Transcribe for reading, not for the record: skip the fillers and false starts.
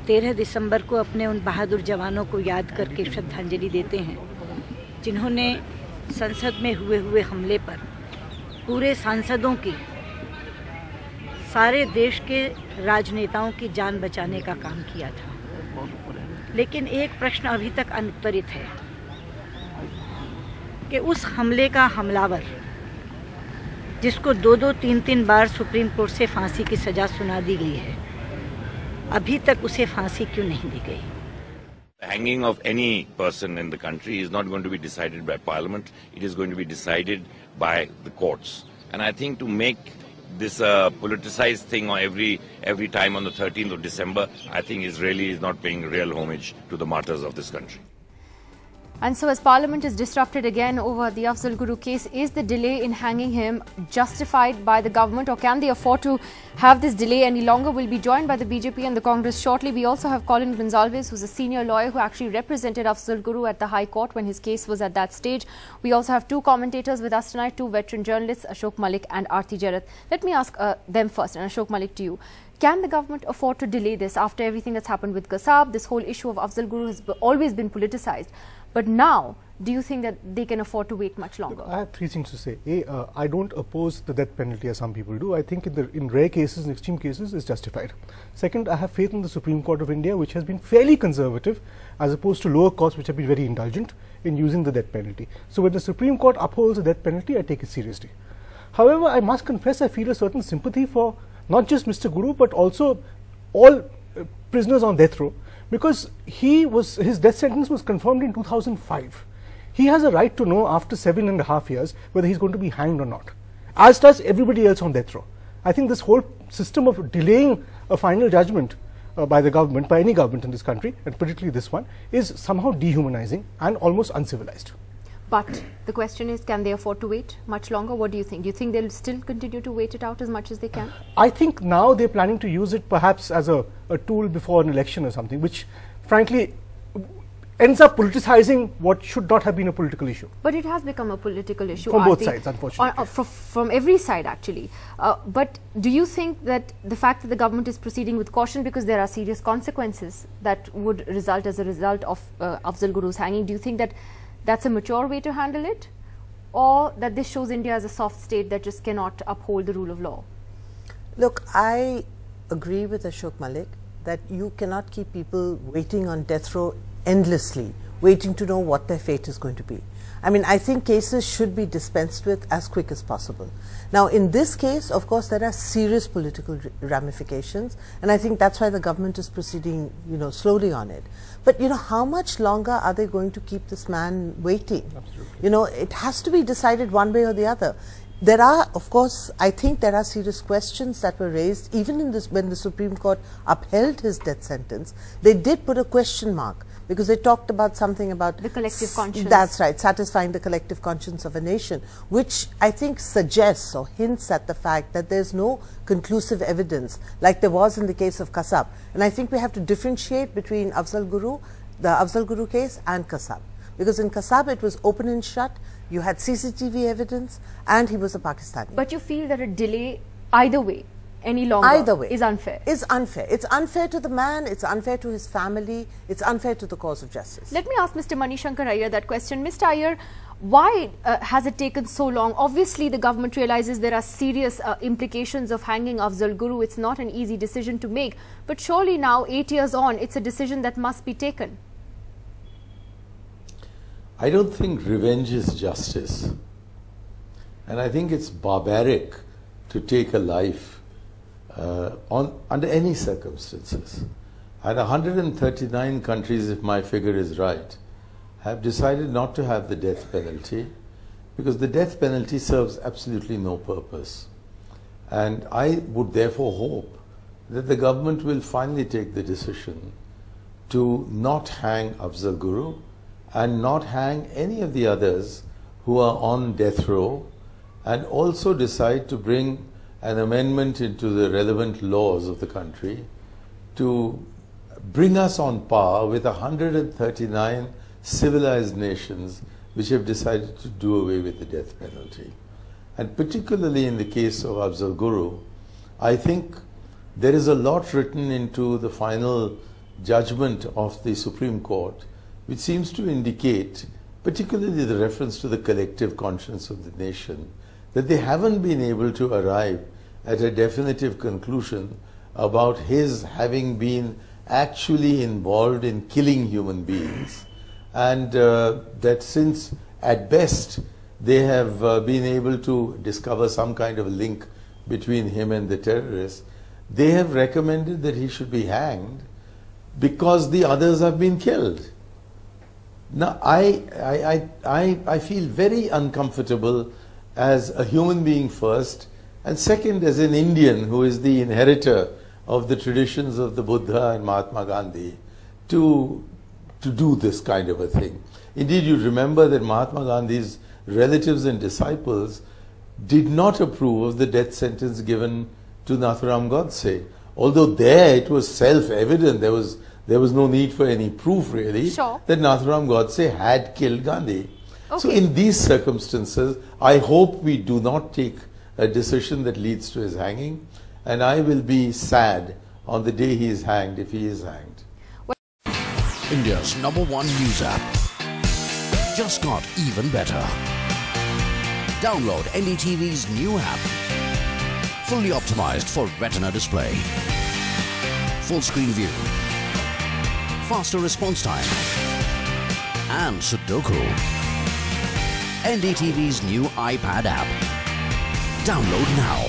13 दिसंबर को अपने उन बहादुर जवानों को याद करके श्रद्धांजलि देते हैं जिन्होंने संसद में हुए हमले पर पूरे सांसदों की, सारे देश के राजनेताओं की जान बचाने का काम किया था। लेकिन एक प्रश्न अभी तक अनुत्तरित है कि उस हमले का हमलावर, जिसको 2-3 बार सुप्रीम कोर्ट से फांसी की सजा सुना दी गई है, अभी तक उसे फांसी क्यों नहीं दी गई? The hanging of any person in the country is not going to be decided by Parliament. It is going to be decided by the courts. And I think to make this politicized thing on every time on the 13th of December, I think is not paying real homage to the martyrs of this country. And so as Parliament is disrupted again over the Afzal Guru case, is the delay in hanging him justified by the government, or can they afford to have this delay any longer? We'll be joined by the BJP and the Congress shortly. We also have Colin Gonsalves, who's a senior lawyer who actually represented Afzal Guru at the High Court when his case was at that stage. We also have two commentators with us tonight, two veteran journalists, Ashok Malik and Aarti Jarath. Let me ask them first, and Ashok Malik to you. Can the government afford to delay this after everything that's happened with Kasab? This whole issue of Afzal Guru has always been politicized. But now, do you think that they can afford to wait much longer? I have three things to say. A, I don't oppose the death penalty as some people do. I think in rare cases, in extreme cases, it's justified. Second, I have faith in the Supreme Court of India, which has been fairly conservative, as opposed to lower courts, which have been very indulgent in using the death penalty. So when the Supreme Court upholds the death penalty, I take it seriously. However, I must confess I feel a certain sympathy for not just Mr. Guru, but also all prisoners on death row, because his death sentence was confirmed in 2005. He has a right to know after 7.5 years whether he's going to be hanged or not, as does everybody else on death row. I think this whole system of delaying a final judgment by the government, by any government in this country, and particularly this one, is somehow dehumanizing and almost uncivilized. But the question is, can they afford to wait much longer? What do you think? Do you think they'll still continue to wait it out as much as they can? I think now they're planning to use it perhaps as a tool before an election or something, which frankly ends up politicizing what should not have been a political issue. But it has become a political issue. From both sides, unfortunately. From every side, actually. But do you think that the fact that the government is proceeding with caution because there are serious consequences that would result as a result of Afzal Guru's hanging, do you think that that's a mature way to handle it, or that this shows India as a soft state that just cannot uphold the rule of law? Look, I agree with Ashok Malik that you cannot keep people waiting on death row endlessly, waiting to know what their fate is going to be. I mean, I think cases should be dispensed with as quick as possible. Now, in this case, of course, there are serious political ramifications, and I think that's why the government is proceeding, slowly on it. But, how much longer are they going to keep this man waiting? Absolutely. It has to be decided one way or the other. There are, of course, I think there are serious questions that were raised, even in this, when the Supreme Court upheld his death sentence. They did put a question mark, because they talked about something about the collective conscience. That's right, satisfying the collective conscience of a nation, which I think suggests or hints at the fact that there's no conclusive evidence like there was in the case of Kasab. And I think we have to differentiate between Afzal Guru, the Afzal Guru case, and Kasab. Because in Kasab it was open and shut, you had CCTV evidence, and he was a Pakistani. But you feel that a delay either way, any longer, is unfair? Is unfair. It's unfair to the man, it's unfair to his family, it's unfair to the cause of justice. Let me ask Mr. Manishankar Iyer that question. Mr. Iyer, why has it taken so long? Obviously, the government realizes there are serious implications of hanging Afzal Guru. It's not an easy decision to make. But surely now, 8 years on, it's a decision that must be taken. I don't think revenge is justice. And I think it's barbaric to take a life under any circumstances. And 139 countries, if my figure is right, have decided not to have the death penalty, because the death penalty serves absolutely no purpose. And I would therefore hope that the government will finally take the decision to not hang Afzal Guru and not hang any of the others who are on death row, and also decide to bring an amendment into the relevant laws of the country to bring us on par with 139 civilized nations which have decided to do away with the death penalty. And particularly in the case of Afzal Guru, I think there is a lot written into the final judgment of the Supreme Court, which seems to indicate, particularly the reference to the collective conscience of the nation, that they haven't been able to arrive at a definitive conclusion about his having been actually involved in killing human beings, and that since at best they have been able to discover some kind of link between him and the terrorists, they have recommended that he should be hanged because the others have been killed. Now, I feel very uncomfortable as a human being first, and second as an Indian who is the inheritor of the traditions of the Buddha and Mahatma Gandhi, to do this kind of a thing. Indeed, you remember that Mahatma Gandhi's relatives and disciples did not approve of the death sentence given to Nathuram Godse. Although there it was self-evident, there was no need for any proof really, sure, that Nathuram Godse had killed Gandhi. Okay. So in these circumstances, I hope we do not take a decision that leads to his hanging, and I will be sad on the day he is hanged, if he is hanged. India's #1 news app just got even better. Download NDTV's new app. Fully optimized for retina display, full screen view, faster response time, and Sudoku. NDTV's new iPad app. Download now.